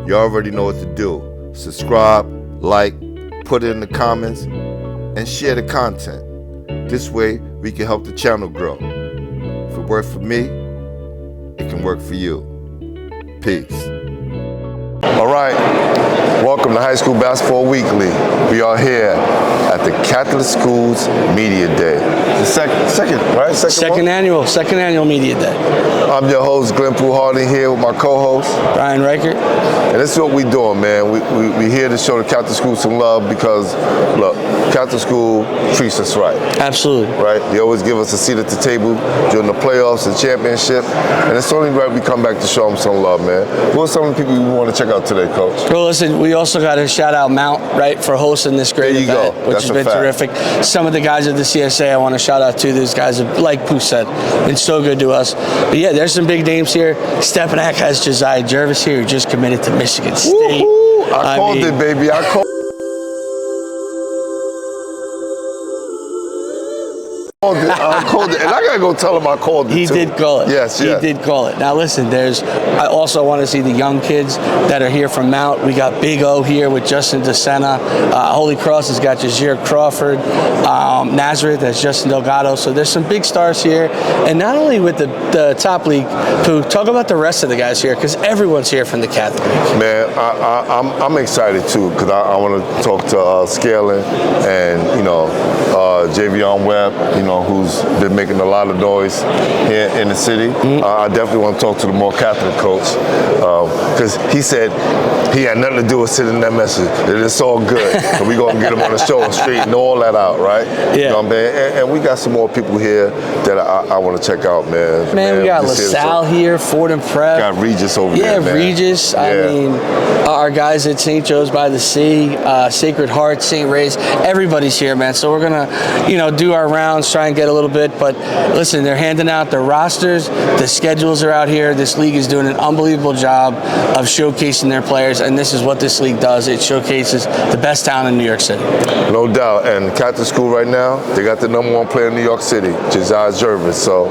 You already know what to do. Subscribe, like, put it in the comments, and share the content. This way, we can help the channel grow. If it worked for me, it can work for you. Peace. All right, welcome to High School Basketball Weekly. We are here at the Catholic Schools Media Day. The second annual Media Day. I'm your host, Glenn Pooh Harding, here with my co-host, Brian Reichert. And this is what we're doing, man. We here to show the Catholic School some love because, look, Catholic School treats us right. Absolutely. Right? They always give us a seat at the table during the playoffs and championship. And it's only right we come back to show them some love, man. Who are some of the people we want to check out today, Coach? Well, listen, we also got to shout out Mount, right, for hosting this great event, which has been terrific. Some of the guys at the CHSAA I want to shout out to. These guys have, like Pooh said, been so good to us. But yeah, there's some big names here. Stepping back has Jasiah, Jervis here, who just committed to Michigan State. Woo-hoo. I called it, baby. I called it, and I gotta go tell him I called it. He did call it. Yes, he did call it. Now listen, I also want to see the young kids that are here from Mount. We got Big O here with Justin DeSena. Holy Cross has got Jasiah Crawford. Nazareth has Justin Delgado. So there's some big stars here, and not only with the top league. Pooh, talk about the rest of the guys here because everyone's here from the Catholic League. Man, I'm excited too because I want to talk to Scaling and Javion Webb, who's been making a lot of noise here in the city. I definitely want to talk to the more Catholic coach because he said he had nothing to do with sending that message. That it's all good. And we're going to get him on the show and straighten all that out, right? Yeah. You know what I mean? And we got some more people here that I want to check out, man. Man, we got LaSalle here, Fordham Prep. Got Regis over there, man. Yeah, Regis. Yeah. I mean, our guys at St. Joe's by the Sea, Sacred Heart, St. Ray's, everybody's here, man. So we're going to, do our rounds, try and get a little bit. But listen, they're handing out their rosters. The schedules are out here. This league is doing an unbelievable job of showcasing their players. And this is what this league does. It showcases the best talent in New York City. No doubt. And Catholic School right now, they got the #1 player in New York City, Jasiah Jervis. So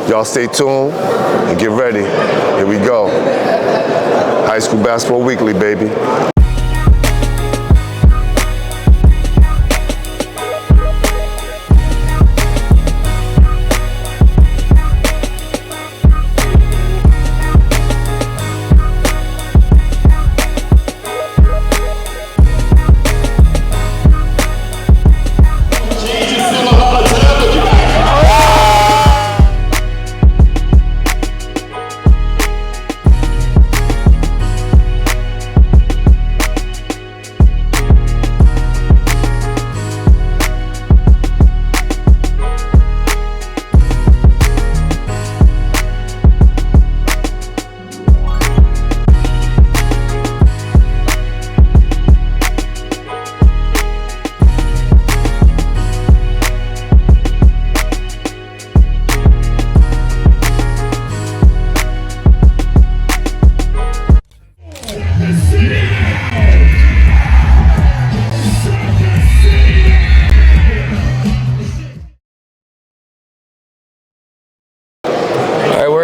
y'all stay tuned and get ready. Here we go. High School Basketball Weekly, baby.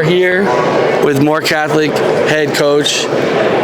Here with More Catholic head coach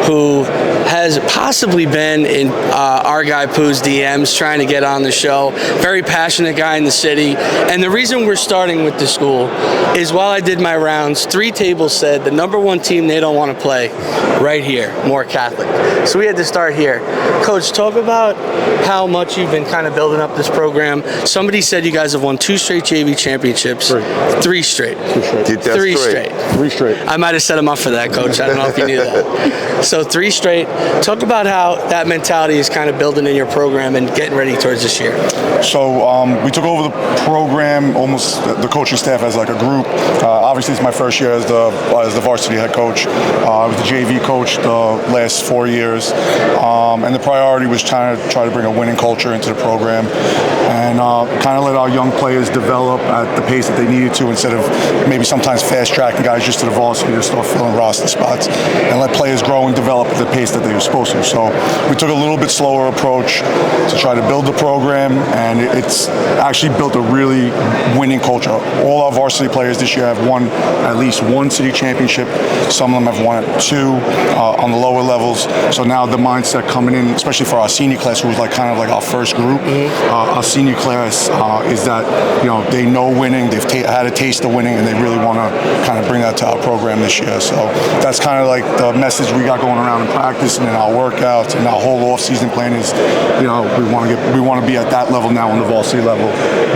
who has possibly been in our guy Pooh's DMs trying to get on the show. Very passionate guy in the city. And the reason we're starting with the school is while I did my rounds, 3 tables said the #1 team they don't want to play right here, More Catholic. So we had to start here. Coach, talk about how much you've been kind of building up this program. Somebody said you guys have won 2 straight JV championships. 3 straight. Get that 3 straight. 3 straight. I might have set him up for that, Coach. I don't know if you knew that. So 3 straight. Talk about how that mentality is kind of building in your program and getting ready towards this year. So we took over the program, almost the coaching staff as like a group. Obviously, it's my first year as the varsity head coach. I was the JV coach the last 4 years, and the priority was try to bring a winning culture into the program and kind of let our young players develop at the pace that they needed to instead of maybe sometimes fast tracking guys just to the varsity to start filling roster spots, and let players grow and develop at the pace that they were was supposed to. So we took a little bit slower approach to try to build the program, and it's actually built a really winning culture. All our varsity players this year have won at least one city championship. Some of them have won two on the lower levels. So now the mindset coming in, especially for our senior class, who was like kind of like our first group, our senior class is that, you know, they know winning, they've had a taste of winning, and they really want to kind of bring that to our program this year. So that's kind of like the message we got going around in practice and in our workouts and our whole off-season plan is, you know, we want to be at that level now on the varsity level,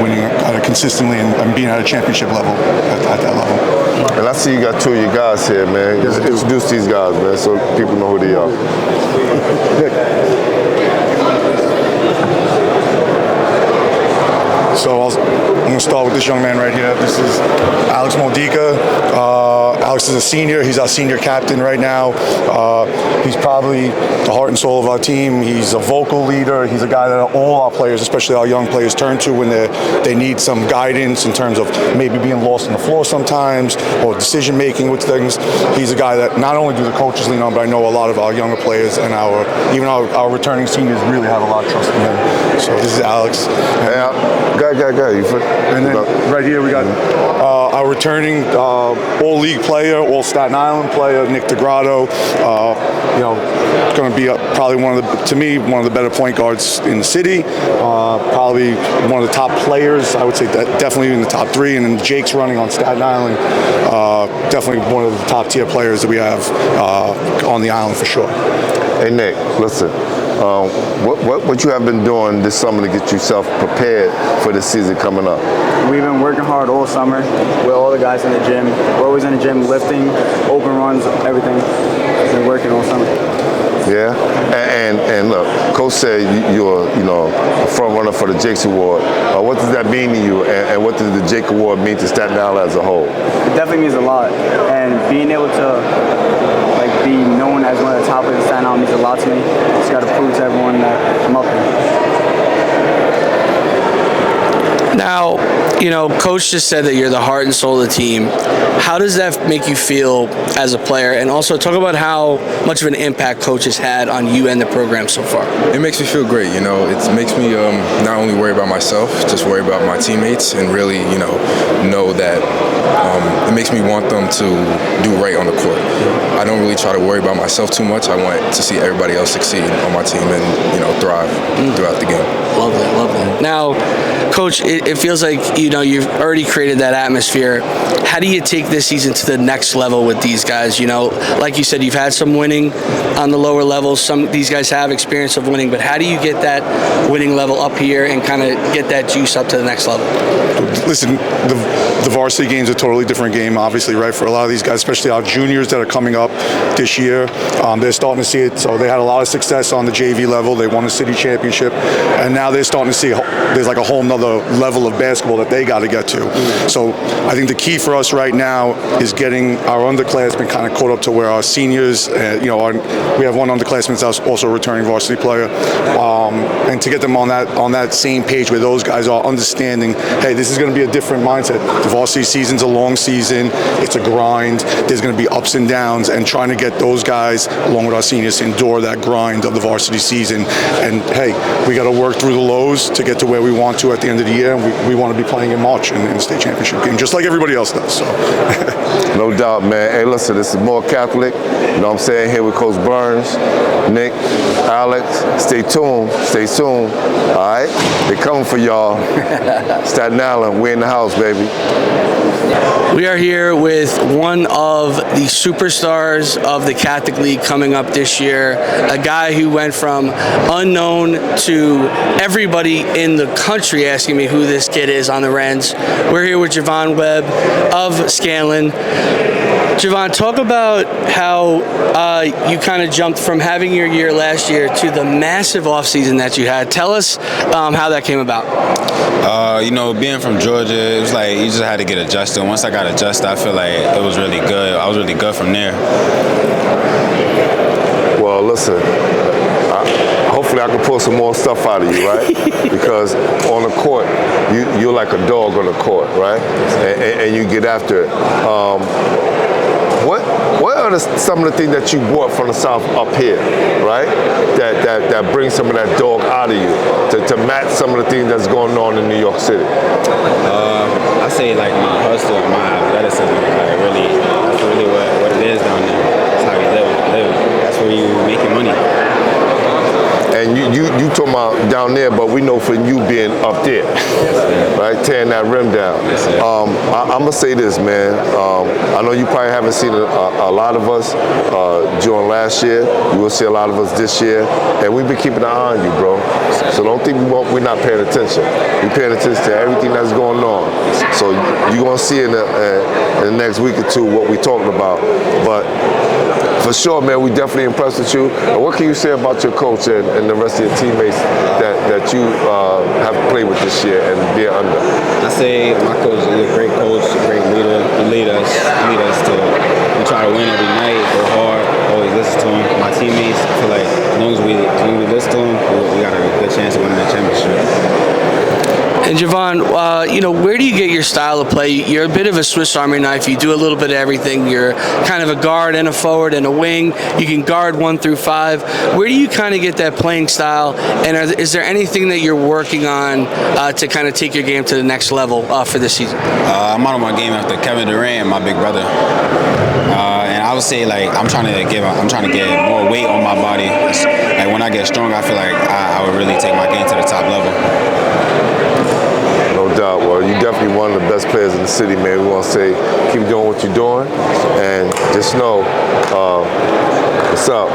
winning consistently and being at a championship level at that level. And I see you got two of your guys here, man. Yes, Introduce these guys, man, so people know who they are. So I'm going to start with this young man right here. This is Alex Modica. Alex is a senior. He's our senior captain right now. He's probably the heart and soul of our team. He's a vocal leader. He's a guy that all our players, especially our young players, turn to when they need some guidance in terms of maybe being lost on the floor sometimes or decision making with things. He's a guy that not only do the coaches lean on, but I know a lot of our younger players and even our returning seniors really have a lot of trust in him. So this is Alex. Go. And then right here we got our returning all-league player, all-Staten Island player, Nick DeGrotto. You know, going to be probably one of the better point guards in the city. Probably one of the top players. I would say that definitely in the top three. And then Jake's running on Staten Island. Definitely one of the top tier players that we have on the island for sure. Hey Nick, listen. What you have been doing this summer to get yourself prepared for the season coming up? We've been working hard all summer with all the guys in the gym. We're always in the gym lifting, open runs, everything. We've been working all summer. Yeah, and look, Coach said you're a front runner for the Jakes Award. What does that mean to you, and what does the Jake Award mean to Staten Island as a whole? It definitely means a lot, and being able to be known as one of the top players in Staten Island means a lot to me. Just got to prove to everyone that I'm up there. Now, you know, Coach just said that you're the heart and soul of the team. How does that make you feel as a player? And also talk about how much of an impact Coach has had on you and the program so far. It makes me feel great, you know. It makes me not only worry about myself, just worry about my teammates and really, you know that it makes me want them to do right on the court. I don't really try to worry about myself too much. I want to see everybody else succeed on my team and, you know, thrive throughout the game. Lovely. Now, Coach, it feels like, you know, you've already created that atmosphere. How do you take this season to the next level with these guys? You know, like you said, you've had some winning on the lower levels. These guys have experience of winning, but how do you get that winning level up here and kind of get that juice up to the next level? Listen, the varsity game's a totally different game, obviously, right? For a lot of these guys, especially our juniors that are coming up this year, they're starting to see it. So they had a lot of success on the JV level. They won the city championship, and now they're starting to see there's like a whole nother level of basketball that they got to get to. So I think the key for us right now is getting our underclassmen kind of caught up to where our seniors, we have one underclassman that's also a returning varsity player, and to get them on that same page where those guys are understanding, hey, this is going to be a different mindset. The varsity season's a long season. It's a grind. There's going to be ups and downs, and trying to get those guys, along with our seniors, to endure that grind of the varsity season. And, hey, we got to work through the lows to get to where we want to at the end of the year, and we want to be playing in March in the state championship game, just like everybody else does. So. No doubt, man. Hey, listen, this is More Catholic. You know what I'm saying? Here with Coach Burns, Nick, Alex. Stay tuned. All right? They're coming for y'all. Staten Island, we're in the house, baby. We are here with one of the superstars of the Catholic League coming up this year, a guy who went from unknown to everybody in the country asking me who this kid is on the Wrens. We're here with Javon Webb of Scanlon. Javon, talk about how you kind of jumped from having your year last year to the massive offseason that you had. Tell us how that came about. Being from Georgia, it was like you just had to get adjusted. Once I got adjusted, I feel like it was really good. I was really good from there. Well, listen, hopefully I can pull some more stuff out of you, right? Because on the court, you're like a dog on the court, right? And you get after it. what are some of the things that you brought from the South up here, right? That brings some of that dog out of you to match some of the things that's going on in New York City? I say like my hustle and my athleticism. Like that's really what it is down there. That's how you live. That's where you making money. And you talking about down there, but we know from you being up there, right, tearing that rim down. I'm gonna say this, man. I know you probably haven't seen a lot of us during last year. You will see a lot of us this year, and we've been keeping an eye on you, bro. So don't think we're not paying attention. We're paying attention to everything that's going on. So you're gonna see in the next week or two what we're talking about, but. For sure, man, we definitely impressed with you. And what can you say about your coach and the rest of your teammates that you have played with this year and they're under? I say my coach is a great coach, a great leader. He lead us to try to win every night, go hard, always listen to him. My teammates, I feel like as long as we listen to him, we got a good chance of winning the championship. And Javon, where do you get your style of play? You're a bit of a Swiss Army knife. You do a little bit of everything. You're kind of a guard and a forward and a wing. You can guard 1 through 5. Where do you kind of get that playing style? And is there anything that you're working on to kind of take your game to the next level for this season? I'm on my game after Kevin Durant, my big brother. And I would say I'm trying to get more weight on my body. Like when I get stronger, I feel like I would really take my game to the top level. No doubt. Well, you're definitely one of the best players in the city, man. We want to say keep doing what you're doing, and just know what's up.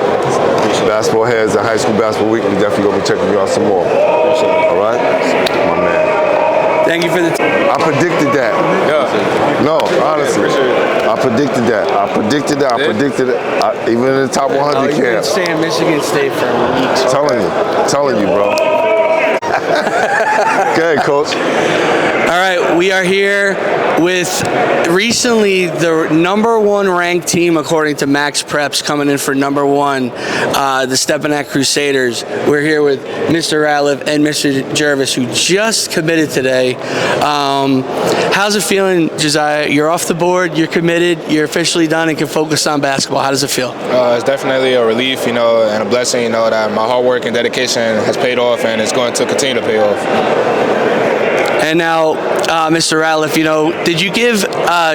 Basketball Heads and High School Basketball Week. We definitely gonna be checking you out some more. All right, my man. Thank you for the. I predicted that. Yeah. No, honestly, I predicted that. I predicted it. Even in the top 100 You've been saying Michigan State for weeks. Telling you, bro. Go ahead, Coach. All right, we are here with recently the #1 ranked team according to Max Preps coming in for #1, the Stepinac Crusaders. We're here with Mr. Ratliff and Mr. Jervis, who just committed today. How's it feeling, Jasiah? You're off the board, you're committed, you're officially done and can focus on basketball. How does it feel? It's definitely a relief, and a blessing, that my hard work and dedication has paid off, and it's going to continue to pay off. And now, Mr. Ratliff, did you give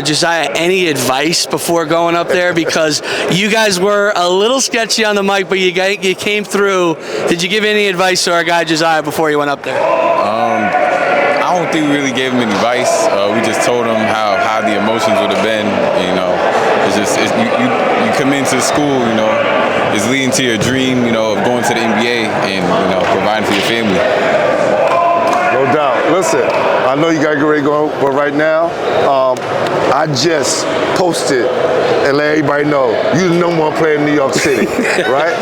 Jasiah any advice before going up there? Because you guys were a little sketchy on the mic, but you came through. Did you give any advice to our guy Jasiah before you went up there? I don't think we really gave him any advice. We just told him how the emotions would have been. It's just you come into school, it's leading to your dream, of going to the NBA and providing for your family. No doubt. Listen, I know you got to get ready to go, but right now, I just posted and let everybody know you're the #1 player in New York City, right?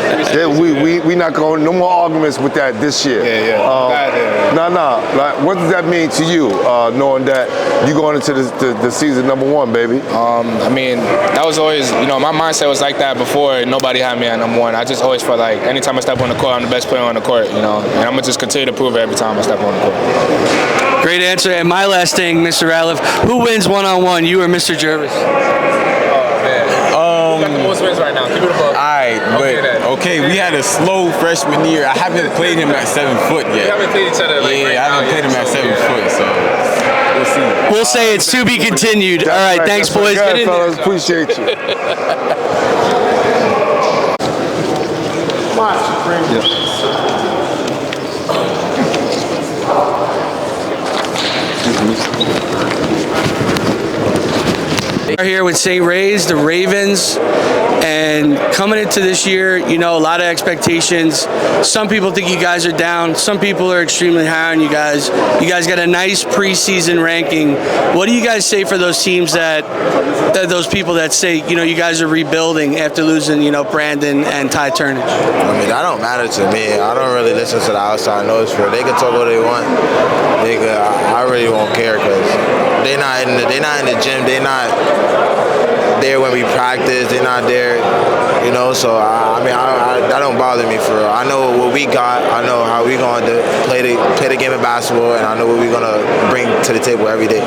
We not going no more arguments with that this year. Like, what does that mean to you, knowing that you're going into the season #1, baby? That was always, my mindset was like that before. Nobody had me at #1. I just always felt like anytime I step on the court, I'm the best player on the court, and I'm gonna just continue to prove it every time I step on the court. Great answer. And my last thing, Mr. Ratliff, who wins one-on-one, you or Mr. Jervis? Oh, man. You got the most wins right now. Give it a ball. Okay, we had a slow freshman year. I haven't played him at 7 foot yet. We haven't played each other I haven't played him at 7 foot, so we'll see. We'll say it's to be continued. All right, thanks, boys. Get in there. Appreciate you. We are here with St. Ray's, the Ravens, and coming into this year, a lot of expectations. Some people think you guys are down. Some people are extremely high on you guys. You guys got a nice preseason ranking. What do you guys say for those teams those people that say, you guys are rebuilding after losing, Brandon and Ty Turnage? That don't matter to me. I don't really listen to the outside noise for it. They can talk what they want. I really won't care because they're not in the gym. They're not there when we practice. They're not there, So that don't bother me for real. I know what we got. I know how we gonna play the game of basketball, and I know what we're gonna bring to the table every day.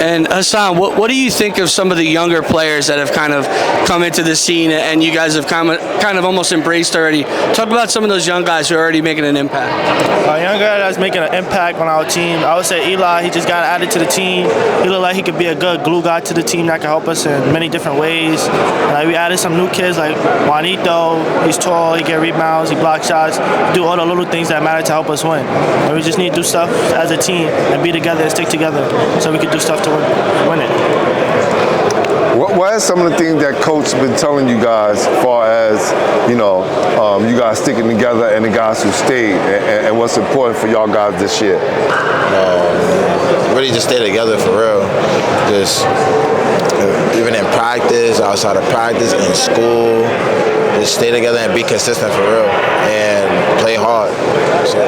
And Hassan, what do you think of some of the younger players that have kind of come into the scene and you guys have kind of almost embraced already? Talk about some of those young guys who are already making an impact. A young guy that's making an impact on our team, I would say Eli. He just got added to the team. He looked like he could be a good glue guy to the team that can help us in many different ways. Like we added some new kids like Juanito. He's tall, he get rebounds, he blocks shots, do all the little things that matter to help us win. And we just need to do stuff as a team and be together and stick together so we can do stuff to win it. What are some of the things that Coach been telling you guys as far as, you guys sticking together and the guys who stayed, and what's important for y'all guys this year? Really just stay together for real. Just even in practice, outside of practice, in school, just stay together and be consistent for real and play hard. So.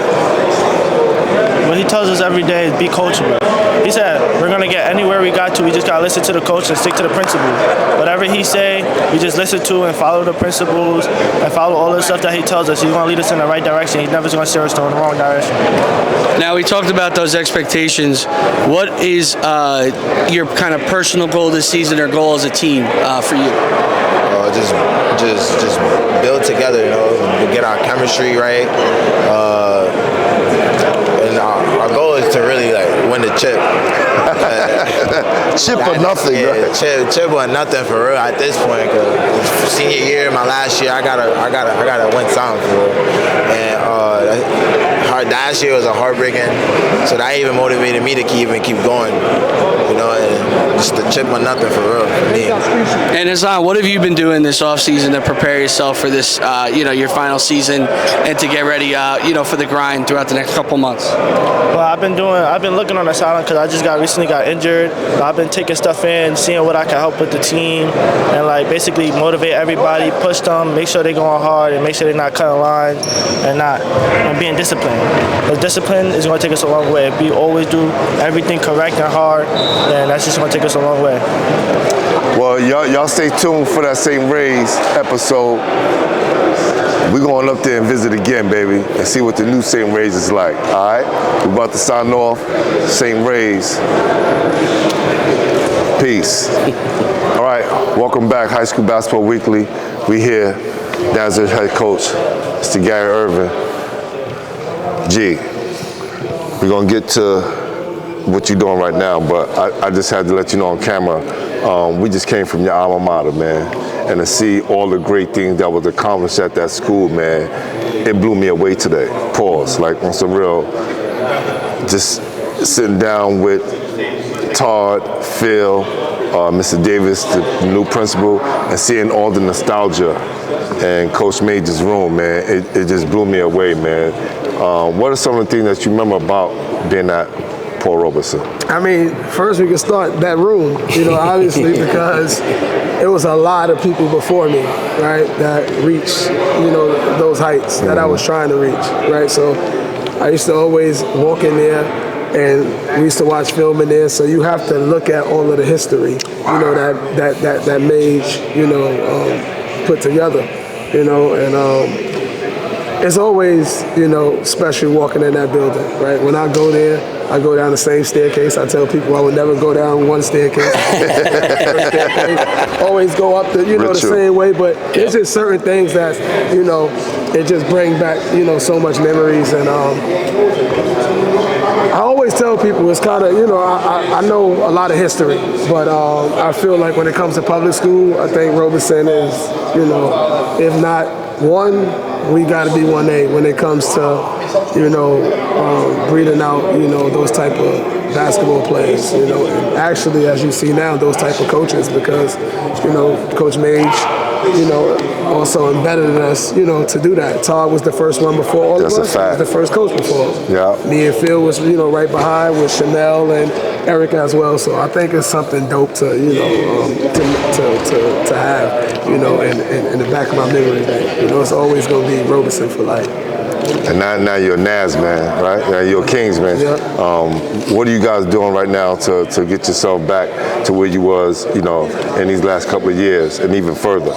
What he tells us every day is be coachable. He said, we're going to get anywhere we got to. We just got to listen to the coach and stick to the principles. Whatever he say, we just listen to and follow the principles and follow all the stuff that he tells us. He's going to lead us in the right direction. He's never going to steer us in the wrong direction. Now, we talked about those expectations. What is your kind of personal goal this season or goal as a team for you? Just build together, get our chemistry right. And our goal is to really win the chip. Chip or nothing, right? Chip or nothing for real at this point. Cause senior year, my last year, I gotta win something for real. And last year was a heartbreaking, so that even motivated me to keep going. And just the chip or nothing for real for me. And Hassan, what have you been doing this offseason to prepare yourself for this, your final season and to get ready, for the grind throughout the next couple months? Well, I've been looking on the sideline because I just recently got injured. I've been taking stuff in, seeing what I can help with the team, and basically motivate everybody, push them, make sure they're going hard, and make sure they're not cutting lines and being disciplined. Because discipline is going to take us a long way. If we always do everything correct and hard, then that's just going to take us a long way. Well, y'all stay tuned for that St. Ray's episode. We're going up there and visit again, baby, and see what the new St. Ray's is like, all right? We're about to sign off. St. Ray's. Peace. All right, welcome back, High School Basketball Weekly. We here, Nazareth head coach, Mr. Gary Irvin. G, we're going to get to what you're doing right now, but I just had to let you know on camera, we just came from your alma mater, man. And to see all the great things that was accomplished at that school, man, it blew me away today. Pause, on some real, just sitting down with Todd, Phil, Mr. Davis, the new principal, and seeing all the nostalgia in Coach Major's room, man, it just blew me away, man. What are some of the things that you remember about being at Paul Robeson? I mean, first we can start that room, obviously, because it was a lot of people before me, right, that reached, those heights that I was trying to reach, right? So I used to always walk in there, and we used to watch film in there. So you have to look at all of the history, that Mage, put together, and it's always, special walking in that building, right? When I go there, I go down the same staircase. I tell people I would never go down one staircase. Always go up the same way, but it's just certain things that, it just bring back, so much memories. And I always tell people it's kind of, I know a lot of history, but I feel like when it comes to public school, I think Robeson is, if not one, we got to be 1A when it comes to, breeding out, those type of basketball players, and actually, as you see now, those type of coaches, because, Coach Mage, also embedded in us, to do that. Todd was the first one before all of us. That's a fact. He was the first coach before us. Yeah. Me and Phil was, right behind with Chanel and Eric as well. So I think it's something dope to, to have, in the back of my memory that, it's always going to be Robeson for life. And now you're a Naz, man, right? Now you're a Kings, man. Yeah. What are you guys doing right now to get yourself back to where you was, in these last couple of years and even further?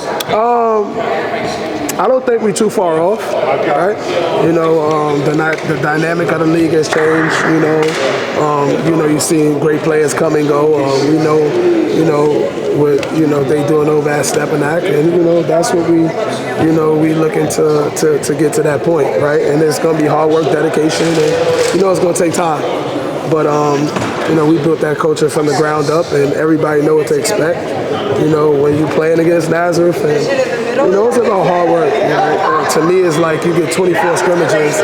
I don't think we're too far off, right? You know, the dynamic of the league has changed. You know, you've seen great players come and go. We know, what they doing over at Stepanak, and that's what we looking to get to that point, right? And it's going to be hard work, dedication, and it's going to take time. But we built that culture from the ground up, and everybody know what to expect. When you playing against Nazareth, and it's about hard work. And to me, it's like you get 24 scrimmages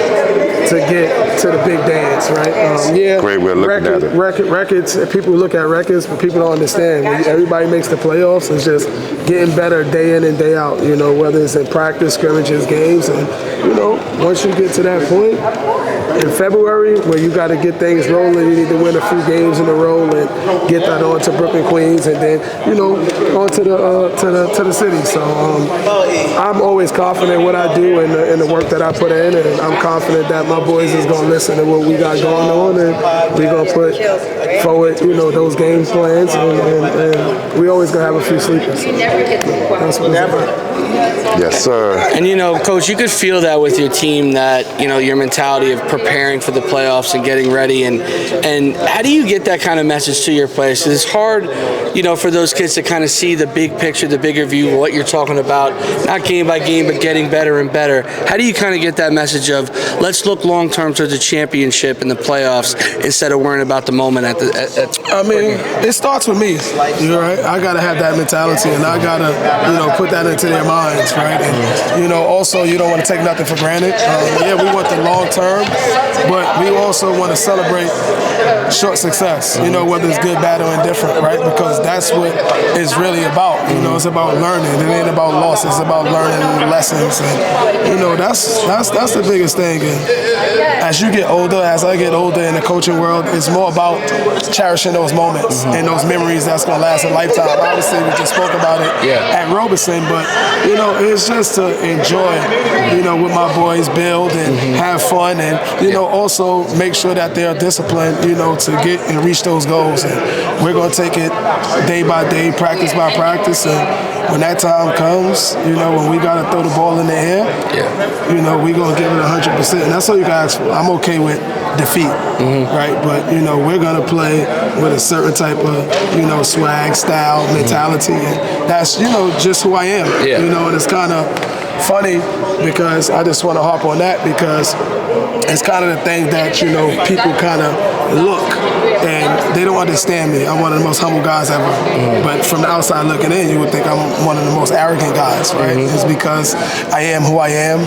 to get to the big dance, right? Great way of looking at it. Records. People look at records, but people don't understand. When everybody makes the playoffs, it's just getting better day in and day out. Whether it's in practice, scrimmages, games, and once you get to that point in February where you got to get things rolling, you need to win a few games in a row and get that on to Brooklyn Queens, and then on to the city. So I'm always confident in what I do and the work that I put in, and I'm confident that my boys is going to listen to what we got going on, and we're going to put forward those game plans, and we always going to have a few sleepers. So that's what it's about. Yes, sir. And Coach, you could feel that with your team, that your mentality of preparing for the playoffs and getting ready, and how do you get that kind of message to your players? 'Cause it's hard, for those kids to kind of see the big picture, the bigger view, what you're talking about, not game by game, but getting better and better. How do you kind of get that message of let's look long term towards the championship and the playoffs instead of worrying about the moment at it starts with me. Right? I gotta have that mentality, and I gotta put that into their minds, right? And also you don't want to take nothing for granted. We want the long term, but we also want to celebrate short success. Whether it's good, bad, or indifferent, right? Because that's what it's really about. It's about learning. It ain't about loss. It's about learning lessons, and that's the biggest thing. And as you get older, as I get older in the coaching world, it's more about cherishing those moments and those memories that's gonna last a lifetime. Obviously, we just spoke about it at Robeson, but it's just to enjoy, what my boys build and have fun, and also make sure that they're disciplined, to get and reach those goals. And we're gonna take it day by day, practice by practice, and when that time comes, when we gotta throw the ball in the air, we're gonna give it 100%. And that's all you guys. I'm okay with defeat, right? But we're gonna play with a certain type of swag, style, mentality, and that's just who I am. And it's kind of funny because I just want to harp on that because it's kind of the thing that people kind of look and they don't understand me. I'm one of the most humble guys ever, but from the outside looking in, you would think I'm one of the most arrogant guys, right? It's because I am who I am,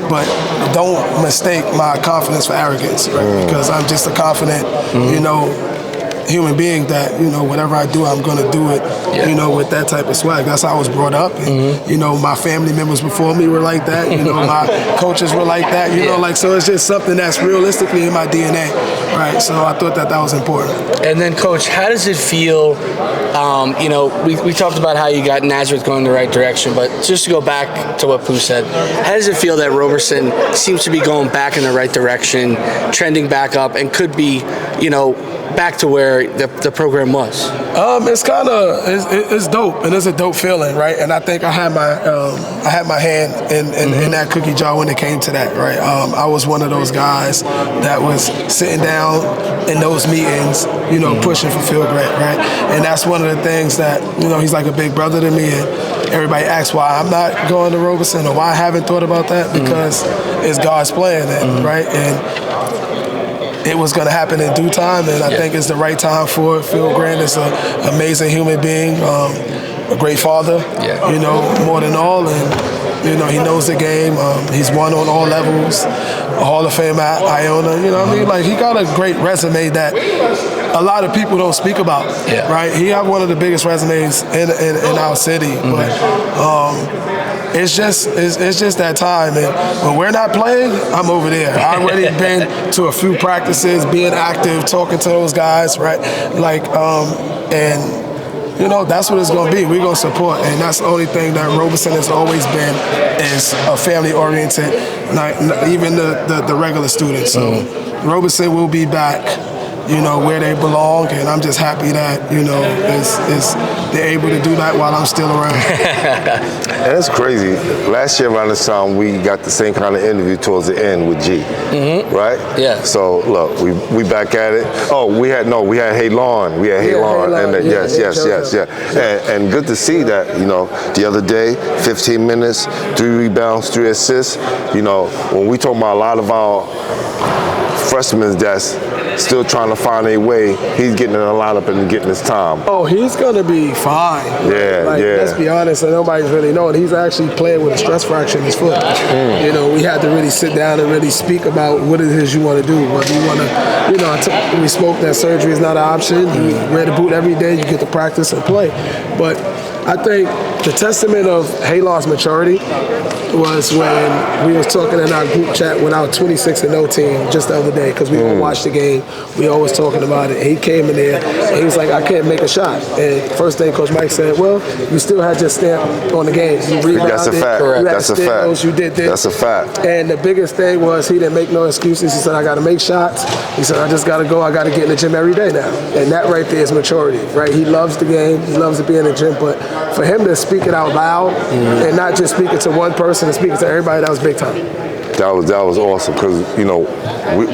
but don't mistake my confidence for arrogance, right? Because I'm just a confident, human being that, whatever I do, I'm going to do it, with that type of swag. That's how I was brought up. And, my family members before me were like that. My coaches were like that, so it's just something that's realistically in my DNA, right? So I thought that was important. And then, Coach, how does it feel, we talked about how you got Nazareth going in the right direction, but just to go back to what Pooh said, how does it feel that Roberson seems to be going back in the right direction, trending back up, and could be, back to where the program was? It's kind of it's dope, and it's a dope feeling, right? And I think I had my hand in that cookie jar when it came to that, right? I was one of those guys that was sitting down in those meetings, pushing for Phil Grant, right? And that's one of the things that he's like a big brother to me, and everybody asks why I'm not going to Robeson or why I haven't thought about that, because it's God's plan, right? And it was going to happen in due time, and I think it's the right time for it. Phil Grant is an amazing human being, a great father, more than all, and he knows the game. He's won on all levels, a Hall of Fame at Iona. Like, he got a great resume that a lot of people don't speak about, right? He had one of the biggest resumes in our city, but it's just that time, and when we're not playing, I'm over there. I've already been to a few practices, being active, talking to those guys, right? And that's what it's going to be. We're going to support, and that's the only thing that Robeson has always been, is a family-oriented, even the regular students. So Robeson will be back you know, where they belong, and I'm just happy that, you know, they're able to do that while I'm still around. And it's crazy. Last year around this time, we got the same kind of interview towards the end with G, right? Yeah. So look, we back at it. Oh, we had Haylon. We had Haylon, and then, yes. And good to see that. You know, the other day, 15 minutes, 3 rebounds, 3 assists. You know, when we talk about a lot of our freshmen that's still trying to find a way, he's getting in the lineup and getting his time. Oh, he's going to be fine. Yeah, Let's be honest, and nobody's really knowing. He's actually playing with a stress fracture in his foot. You know, we had to really sit down and really speak about what it is you want to do. Whether you want to, you know, we spoke that surgery is not an option. You wear the boot every day, you get to practice and play. But I think the testament of Haylon's maturity was when we was talking in our group chat with our 26-0 team just the other day, because we all watched the game. We always talking about it. He came in there and he was like, I can't make a shot. And first thing Coach Mike said, well, you still had your stamp on the game. You rebounded. That's a fact. You had That's a fact. You did this. That's a fact. And the biggest thing was he didn't make no excuses. He said, I got to make shots. He said, I just got to go. I got to get in the gym every day now. And that right there is maturity, right? He loves the game. He loves to be in the gym. But for him to speak it out loud and not just speak it to one person and speak it to everybody, that was big time. That was awesome, because, you know,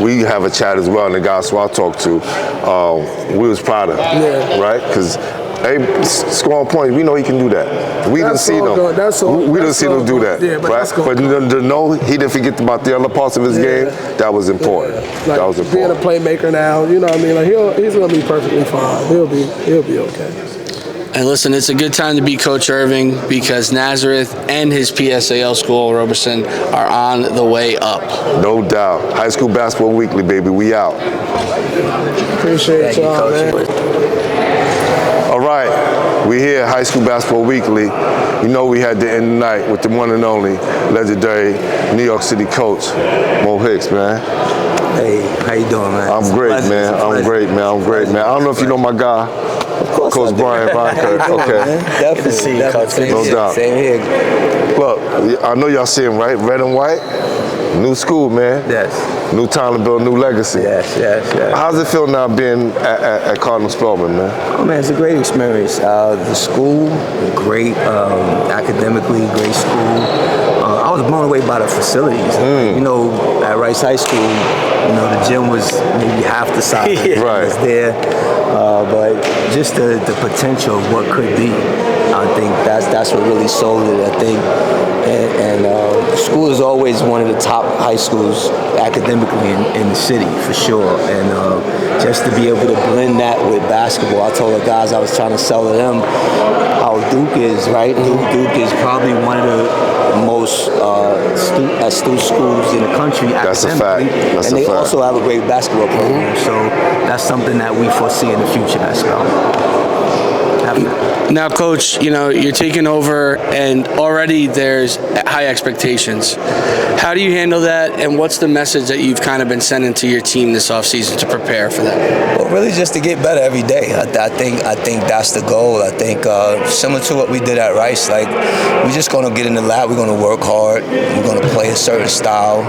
we have a chat as well, and the guys who I talked to, we was proud of him, right? Because scoring points, we know he can do that. We didn't see him. We didn't see him do that, right? But to know he didn't forget about the other parts of his game, that was important. Like that was important. Being a playmaker now, you know what I mean? Like he's gonna be perfectly fine. He'll be okay. And listen, it's a good time to be Coach Irving, because Nazareth and his PSAL school, Roberson, are on the way up. No doubt. High School Basketball Weekly, baby. We out. Appreciate y'all, man. All right. We here, High School Basketball Weekly. You know we had to end the night with the one and only legendary New York City coach, Mo Hicks, man. Hey, how you doing, man? I'm great, man. I'm great, man. I don't know if you know my guy, Coach Brian Kirk. Okay. Definitely see you, Coach. No doubt. Same here. Look, I know y'all see him, right? Red and white. New school, man. Yes. New time to build new legacy. Yes. How's it feel now being at Cardinal Spellman, man? Oh, man, it's a great experience. The school, great, academically, great school. I was blown away by the facilities. You know, at Rice High School, you know, the gym was maybe half the size. Right. It's there. But just the potential of what could be, I think that's what really sold it, I think. And the school is always one of the top high schools academically in the city, for sure. And just to be able to blend that with basketball, I told the guys I was trying to sell to them how Duke is, right? Duke is probably one of the most astute schools in the country. That's a fact. And they also have a great basketball program. So that's something that we foresee in the future, Now, Coach, you know, you're taking over, and already there's high expectations. How do you handle that, and what's the message that you've kind of been sending to your team this offseason to prepare for that? Well, really just to get better every day. I think that's the goal. I think similar to what we did at Rice, like we're just going to get in the lab, we're going to work hard, we're going to play a certain style.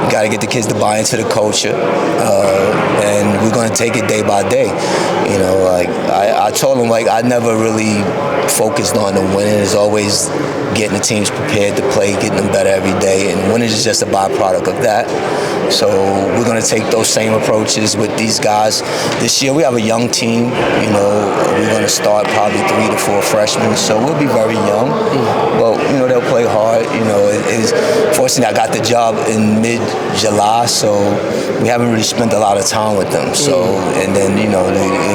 We got to get the kids to buy into the culture, and we're going to take it day by day. You know, like I told them, like I never really focused on the winning. It's always getting the teams prepared to play, getting them better every day, and winning is just a byproduct of that. So we're going to take those same approaches with these guys. This year we have a young team. You know, we're going to start probably 3 to 4 freshmen, so we'll be very young. But you know, they'll play hard. You know, fortunately I got the job in mid-July, so we haven't really spent a lot of time with them. So, and then you know,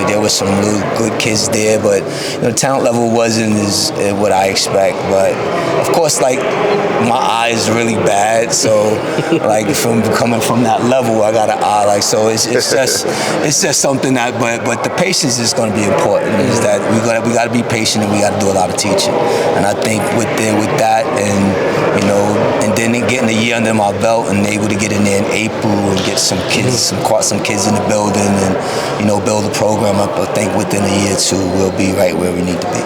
there was some really good kids there, but you know, the talent level wasn't as what I expect. But of course, like my eye is really bad, so like from coming from that level, I got an eye. Like so, it's just something that. But the patience is going to be important. Is that we got to be patient and we got to do a lot of teaching. And I think with that, and you know, and then getting a year under my belt and able to get in there in April and get some kids, some kids in the building, and you know, build a program up. I think within a year or two, we'll be right where we need to be.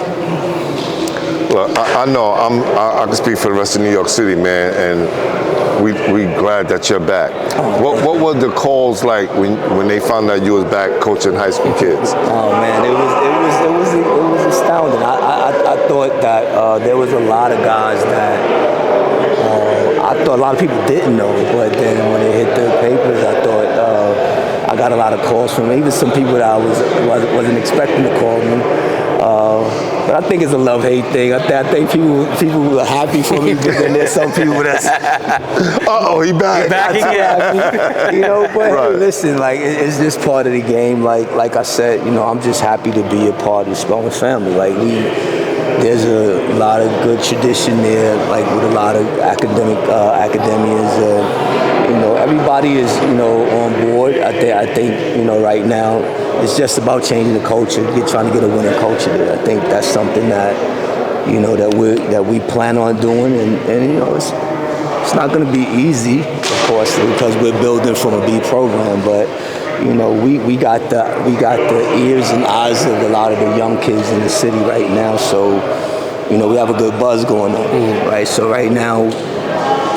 Well, I know I can speak for the rest of New York City, man, and we glad that you're back. What were the calls like when they found out you was back coaching high school kids? Oh man, it was astounding. I thought that there was a lot of guys that I thought a lot of people didn't know, but then when it hit the papers, I thought I got a lot of calls from even some people that I wasn't expecting to call me. But I think it's a love-hate thing. I think people are happy for me, but then there's some people that's he back. Back again. You know, but right. Hey, listen, like it's just part of the game. Like I said, you know, I'm just happy to be a part of the Spelman family. Like there's a lot of good tradition there, like with a lot of academians. You know, everybody is, you know, on board. I think, you know, right now it's just about changing the culture, trying to get a winning culture there. I think that's something that, you know, that we plan on doing, and you know, it's not going to be easy, of course, because we're building from a B program, but you know, we got the ears and eyes of a lot of the young kids in the city right now. So, you know, we have a good buzz going on, right? So right now,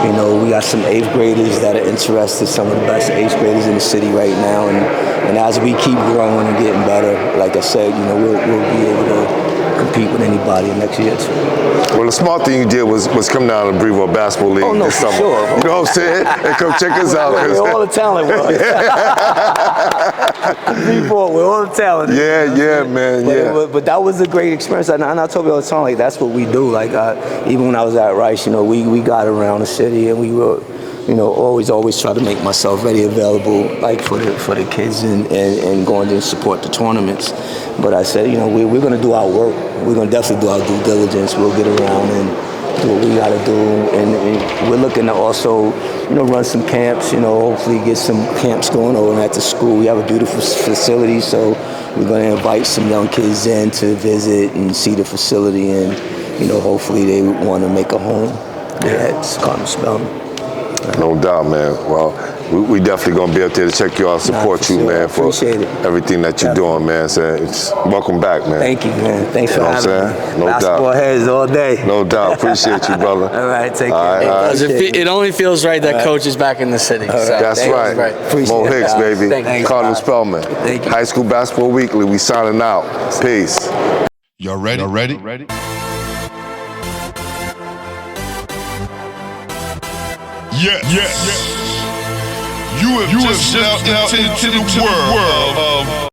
you know, we got some 8th graders that are interested, some of the best 8th graders in the city right now, and as we keep growing and getting better, like I said, you know, we'll be able to compete with anybody next year too. Well, the smart thing you did was come down to Brevard Basketball League this summer. Sure. You know what I'm saying? And come check us out. Where all the talent was. Where all the talent is. Yeah, man. But that was a great experience, and I told you all the time, like that's what we do. Like even when I was at Rice, you know, we got around the city, and we were, you know, always try to make myself ready, available, like for the kids and going to support the tournaments. But I said, you know, we're going to do our work. We're going to definitely do our due diligence. We'll get around and do what we got to do. And we're looking to also, you know, run some camps, you know, hopefully get some camps going over at the school. We have a beautiful facility, so we're going to invite some young kids in to visit and see the facility, and, you know, hopefully they want to make a home there at Carmen Spelman. No doubt, man. Well, we definitely gonna be up there to check you out, support you, man, for everything that you're doing, man. So welcome back, man. Thank you, man. Thanks for having me. No Basketball heads all day. No doubt. Appreciate you, brother. All right, take care. It only feels right that coach is back in the city. So. That's right. Mo Hicks, baby. Cardinal Spellman. High School Basketball Weekly. We signing out. Peace. Y'all ready? Yeah. You have just stepped into the world of